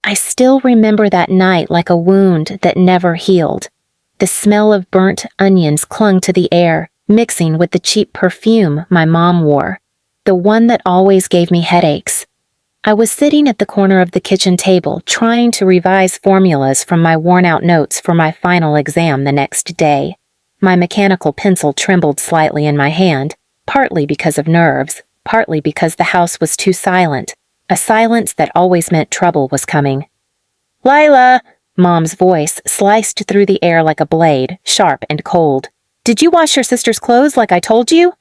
I still remember that night like a wound that never healed. The smell of burnt onions clung to the air, mixing with the cheap perfume my mom wore, the one that always gave me headaches. I was sitting at the corner of the kitchen table, trying to revise formulas from my worn-out notes for my final exam the next day. My mechanical pencil trembled slightly in my hand, partly because of nerves, partly because the house was too silent, a silence that always meant trouble was coming. "Lila!" Mom's voice sliced through the air like a blade, sharp and cold. "Did you wash your sister's clothes like I told you?"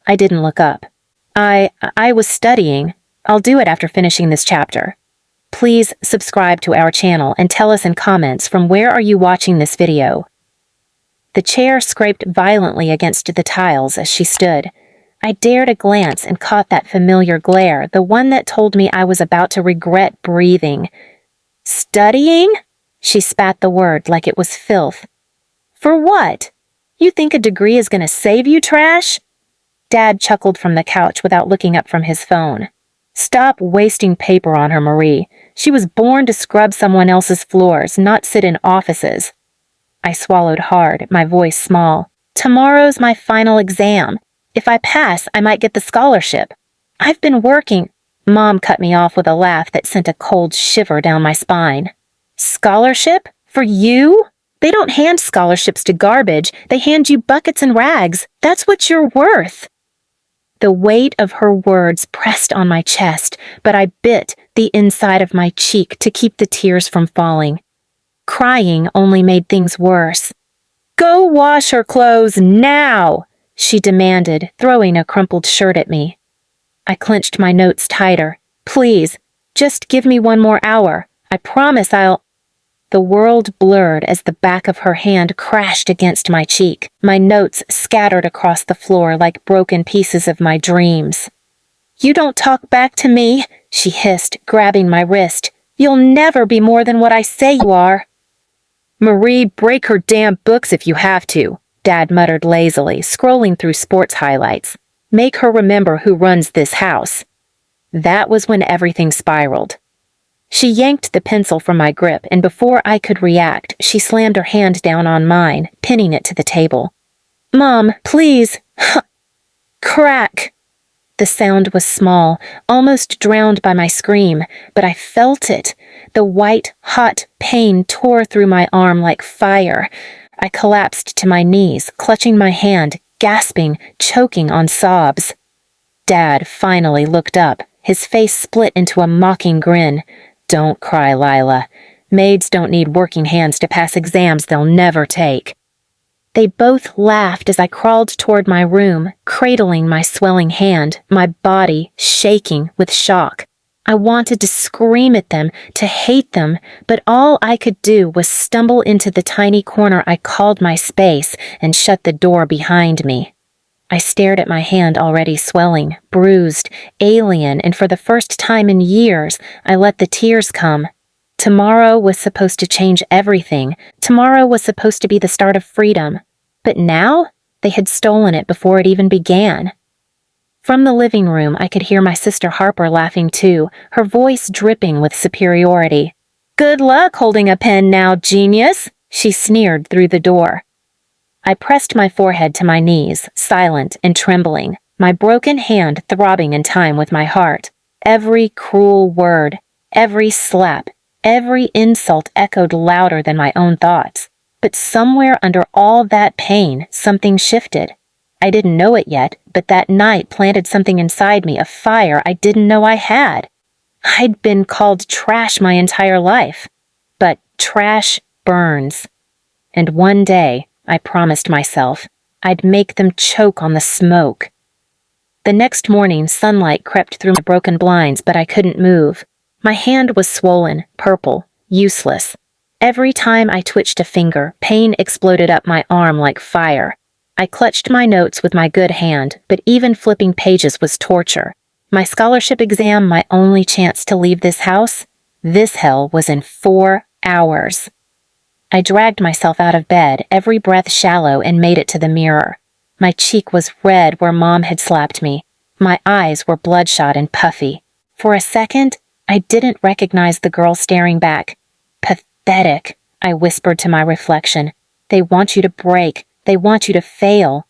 I didn't look up. I was studying. I'll do it after finishing this chapter. Please subscribe to our channel and tell us in comments from where are you watching this video. The chair scraped violently against the tiles as she stood. I dared a glance and caught that familiar glare, the one that told me I was about to regret breathing. "Studying?" She spat the word like it was filth. "For what? You think a degree is gonna save you, trash?" Dad chuckled from the couch without looking up from his phone. "Stop wasting paper on her, Marie. She was born to scrub someone else's floors, not sit in offices." I swallowed hard, my voice small. "Tomorrow's my final exam. If I pass, I might get the scholarship. I've been working." Mom cut me off with a laugh that sent a cold shiver down my spine. "Scholarship? For you? They don't hand scholarships to garbage. They hand you buckets and rags. That's what you're worth." The weight of her words pressed on my chest, but I bit the inside of my cheek to keep the tears from falling. Crying only made things worse. "Go wash her clothes now!" she demanded, throwing a crumpled shirt at me. I clenched my notes tighter. "Please, just give me one more hour. I promise I'll—" The world blurred as the back of her hand crashed against my cheek. My notes scattered across the floor like broken pieces of my dreams. "You don't talk back to me," she hissed, grabbing my wrist. "You'll never be more than what I say you are." "Marie, break her damn books if you have to," Dad muttered lazily, scrolling through sports highlights. "Make her remember who runs this house." That was when everything spiraled. She yanked the pencil from my grip, and before I could react, she slammed her hand down on mine, pinning it to the table. "Mom, please." Crack! The sound was small, almost drowned by my scream, but I felt it. The white, hot pain tore through my arm like fire. I collapsed to my knees, clutching my hand, gasping, choking on sobs. Dad finally looked up, his face split into a mocking grin. "Don't cry, Lila. Maids don't need working hands to pass exams they'll never take." They both laughed as I crawled toward my room, cradling my swelling hand, my body shaking with shock. I wanted to scream at them, to hate them, but all I could do was stumble into the tiny corner I called my space and shut the door behind me. I stared at my hand already swelling, bruised, alien, and for the first time in years, I let the tears come. Tomorrow was supposed to change everything. Tomorrow was supposed to be the start of freedom. But now, they had stolen it before it even began. From the living room, I could hear my sister Harper laughing too, her voice dripping with superiority. "Good luck holding a pen now, genius," she sneered through the door. I pressed my forehead to my knees, silent and trembling, my broken hand throbbing in time with my heart. Every cruel word, every slap, every insult echoed louder than my own thoughts. But somewhere under all that pain, something shifted. I didn't know it yet, but that night planted something inside me, a fire I didn't know I had. I'd been called trash my entire life. But trash burns. And one day, I promised myself, I'd make them choke on the smoke. The next morning, sunlight crept through my broken blinds, but I couldn't move. My hand was swollen, purple, useless. Every time I twitched a finger, pain exploded up my arm like fire. I clutched my notes with my good hand, but even flipping pages was torture. My scholarship exam, my only chance to leave this house? This hell was in 4 hours. I dragged myself out of bed, every breath shallow, and made it to the mirror. My cheek was red where Mom had slapped me. My eyes were bloodshot and puffy. For a second, I didn't recognize the girl staring back. Pathetic, I whispered to my reflection. They want you to break. They want you to fail.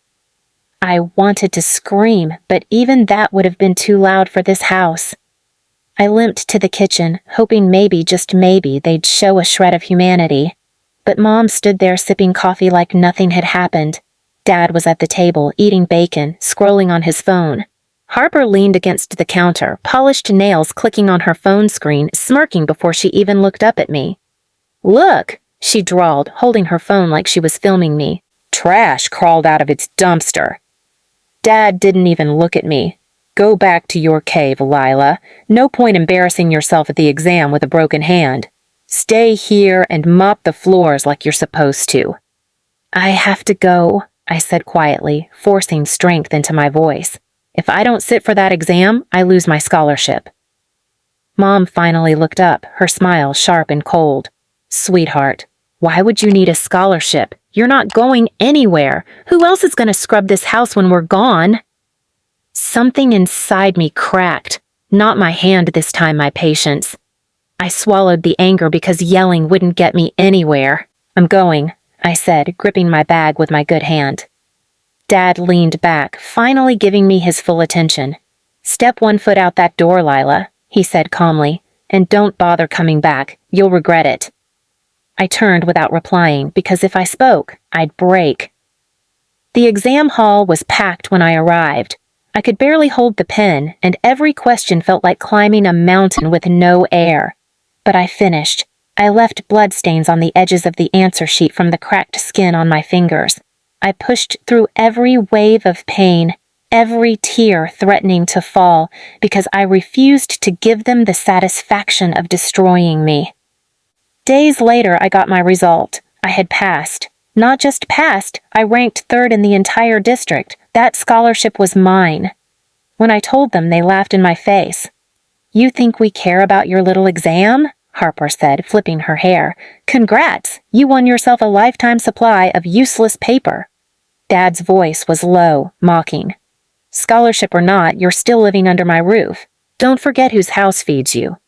I wanted to scream, but even that would have been too loud for this house. I limped to the kitchen, hoping maybe, just maybe, they'd show a shred of humanity. But Mom stood there sipping coffee like nothing had happened. Dad was at the table, eating bacon, scrolling on his phone. Harper leaned against the counter, polished nails clicking on her phone screen, smirking before she even looked up at me. "Look," she drawled, holding her phone like she was filming me. "Trash crawled out of its dumpster." Dad didn't even look at me. "Go back to your cave, Lila. No point embarrassing yourself at the exam with a broken hand. Stay here and mop the floors like you're supposed to." "I have to go," I said quietly, forcing strength into my voice. "If I don't sit for that exam, I lose my scholarship." Mom finally looked up, her smile sharp and cold. "Sweetheart, why would you need a scholarship? You're not going anywhere. Who else is going to scrub this house when we're gone?" Something inside me cracked. Not my hand this time, my patience. I swallowed the anger because yelling wouldn't get me anywhere. "I'm going," I said, gripping my bag with my good hand. Dad leaned back, finally giving me his full attention. "Step one foot out that door, Lila," he said calmly, "and don't bother coming back. You'll regret it." I turned without replying, because if I spoke, I'd break. The exam hall was packed when I arrived. I could barely hold the pen, and every question felt like climbing a mountain with no air. But I finished. I left bloodstains on the edges of the answer sheet from the cracked skin on my fingers. I pushed through every wave of pain, every tear threatening to fall, because I refused to give them the satisfaction of destroying me. Days later, I got my result. I had passed. Not just passed, I ranked third in the entire district. That scholarship was mine. When I told them, they laughed in my face. "You think we care about your little exam?" Harper said, flipping her hair. "Congrats! You won yourself a lifetime supply of useless paper." Dad's voice was low, mocking. "Scholarship or not, you're still living under my roof. Don't forget whose house feeds you."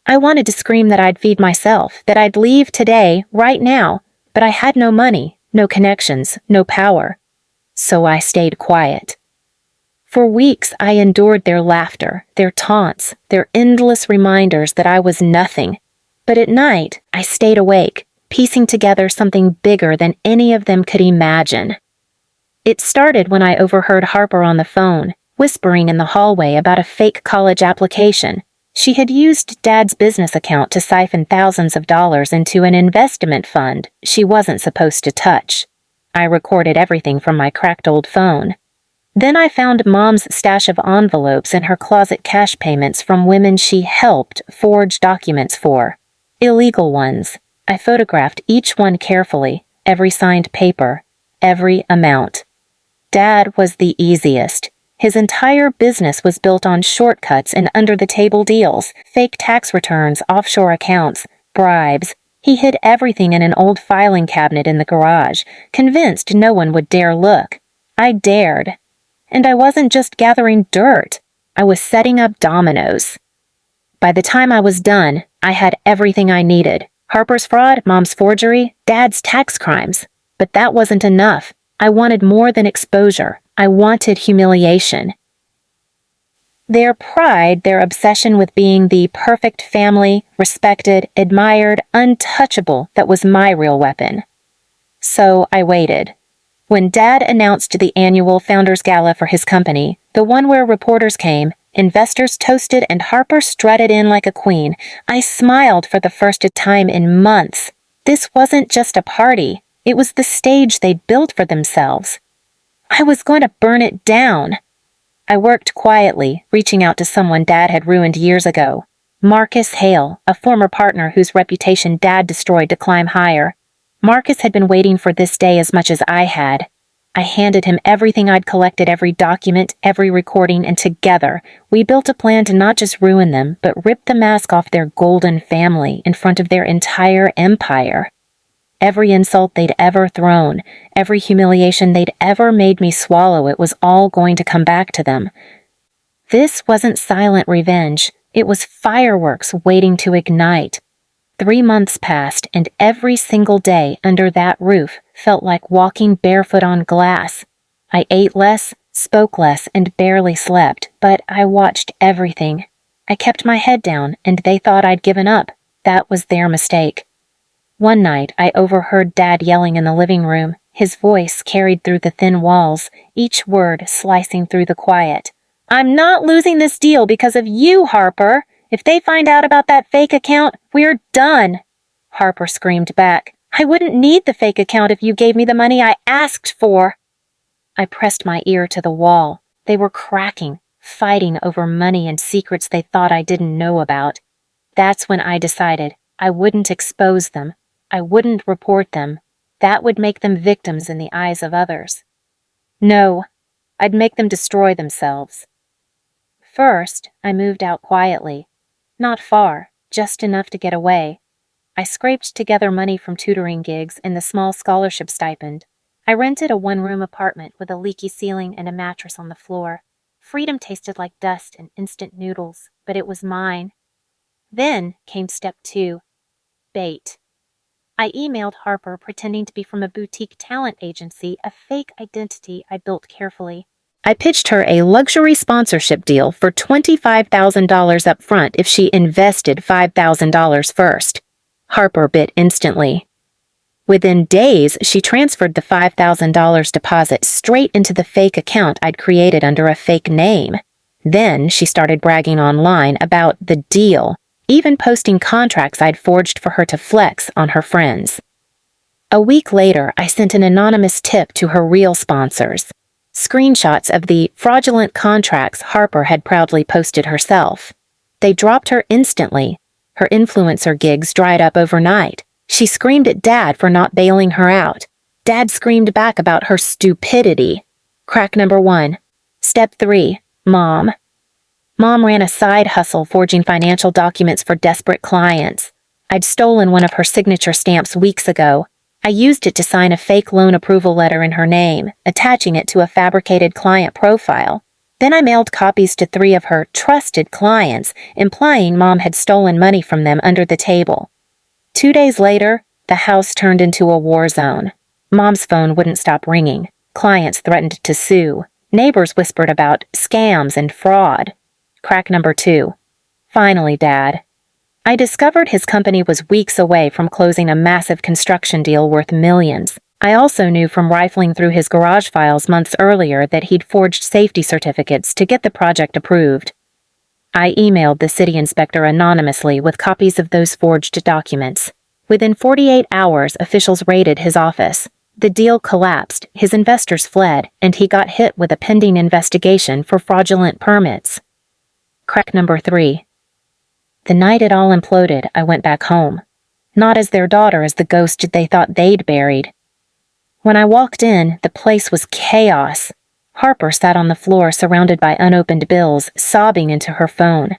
I wanted to scream that I'd feed myself, that I'd leave today, right now, but I had no money, no connections, no power. So I stayed quiet. For weeks, I endured their laughter, their taunts, their endless reminders that I was nothing. But at night, I stayed awake, piecing together something bigger than any of them could imagine. It started when I overheard Harper on the phone, whispering in the hallway about a fake college application. She had used Dad's business account to siphon thousands of dollars into an investment fund she wasn't supposed to touch. I recorded everything from my cracked old phone. Then I found Mom's stash of envelopes in her closet cash payments from women she helped forge documents for. Illegal ones. I photographed each one carefully, every signed paper, every amount. Dad was the easiest. His entire business was built on shortcuts and under-the-table deals, fake tax returns, offshore accounts, bribes. He hid everything in an old filing cabinet in the garage, convinced no one would dare look. I dared. And I wasn't just gathering dirt. I was setting up dominoes. By the time I was done, I had everything I needed. Harper's fraud, Mom's forgery, Dad's tax crimes. But that wasn't enough. I wanted more than exposure. I wanted humiliation. Their pride, their obsession with being the perfect family, respected, admired, untouchable, that was my real weapon. So I waited. When Dad announced the annual Founders Gala for his company, the one where reporters came, investors toasted, and Harper strutted in like a queen, I smiled for the first time in months. This wasn't just a party. It was the stage they'd built for themselves. I was going to burn it down. I worked quietly, reaching out to someone Dad had ruined years ago. Marcus Hale, a former partner whose reputation Dad destroyed to climb higher. Marcus had been waiting for this day as much as I had. I handed him everything I'd collected, every document, every recording, and together, we built a plan to not just ruin them, but rip the mask off their golden family in front of their entire empire. Every insult they'd ever thrown, every humiliation they'd ever made me swallow, it was all going to come back to them. This wasn't silent revenge. It was fireworks waiting to ignite. 3 months passed, and every single day under that roof felt like walking barefoot on glass. I ate less, spoke less, and barely slept, but I watched everything. I kept my head down, and they thought I'd given up. That was their mistake. One night, I overheard Dad yelling in the living room. His voice carried through the thin walls, each word slicing through the quiet. "I'm not losing this deal because of you, Harper. If they find out about that fake account, we're done." Harper screamed back, "I wouldn't need the fake account if you gave me the money I asked for." I pressed my ear to the wall. They were cracking, fighting over money and secrets they thought I didn't know about. That's when I decided I wouldn't expose them. I wouldn't report them. That would make them victims in the eyes of others. No, I'd make them destroy themselves. First, I moved out quietly. Not far, just enough to get away. I scraped together money from tutoring gigs and the small scholarship stipend. I rented a one-room apartment with a leaky ceiling and a mattress on the floor. Freedom tasted like dust and instant noodles, but it was mine. Then came step 2, bait. I emailed Harper pretending to be from a boutique talent agency, a fake identity I built carefully. I pitched her a luxury sponsorship deal for $25,000 up front if she invested $5,000 first. Harper bit instantly. Within days, she transferred the $5,000 deposit straight into the fake account I'd created under a fake name. Then she started bragging online about the deal, even posting contracts I'd forged for her to flex on her friends. A week later, I sent an anonymous tip to her real sponsors. Screenshots of the fraudulent contracts Harper had proudly posted herself. They dropped her instantly. Her influencer gigs dried up overnight. She screamed at Dad for not bailing her out. Dad screamed back about her stupidity. Crack number 1. Step 3. Mom. Mom ran a side hustle forging financial documents for desperate clients. I'd stolen one of her signature stamps weeks ago. I used it to sign a fake loan approval letter in her name, attaching it to a fabricated client profile. Then I mailed copies to 3 of her trusted clients, implying Mom had stolen money from them under the table. 2 days later, the house turned into a war zone. Mom's phone wouldn't stop ringing. Clients threatened to sue. Neighbors whispered about scams and fraud. Crack number 2. Finally, Dad. I discovered his company was weeks away from closing a massive construction deal worth millions. I also knew from rifling through his garage files months earlier that he'd forged safety certificates to get the project approved. I emailed the city inspector anonymously with copies of those forged documents. Within 48 hours, officials raided his office. The deal collapsed, his investors fled, and he got hit with a pending investigation for fraudulent permits. Crack number 3. The night it all imploded, I went back home. Not as their daughter, as the ghost they thought they'd buried. When I walked in, the place was chaos. Harper sat on the floor surrounded by unopened bills, sobbing into her phone.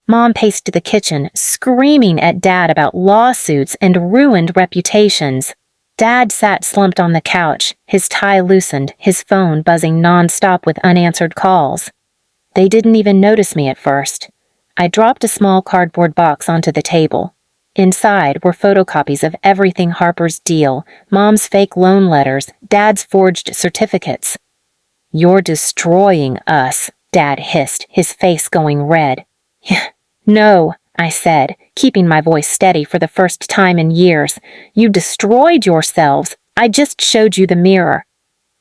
Mom paced to the kitchen, screaming at Dad about lawsuits and ruined reputations. Dad sat slumped on the couch, his tie loosened, his phone buzzing nonstop with unanswered calls. They didn't even notice me at first. I dropped a small cardboard box onto the table. Inside were photocopies of everything Harper's deal, Mom's fake loan letters, Dad's forged certificates. "You're destroying us," Dad hissed, his face going red. "No," I said, keeping my voice steady for the first time in years. "You destroyed yourselves. I just showed you the mirror."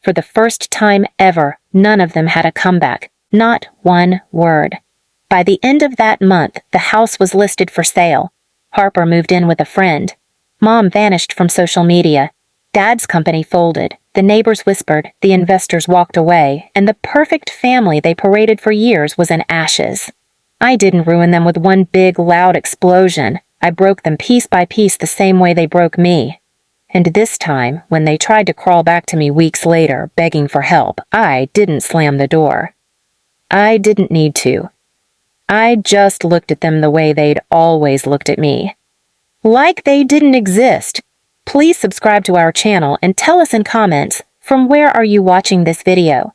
For the first time ever, none of them had a comeback. Not one word. By the end of that month, the house was listed for sale. Harper moved in with a friend. Mom vanished from social media. Dad's company folded. The neighbors whispered, the investors walked away, and the perfect family they paraded for years was in ashes. I didn't ruin them with one big, loud explosion. I broke them piece by piece the same way they broke me. And this time, when they tried to crawl back to me weeks later, begging for help, I didn't slam the door. I didn't need to. I just looked at them the way they'd always looked at me. Like they didn't exist. Please subscribe to our channel and tell us in comments, from where are you watching this video?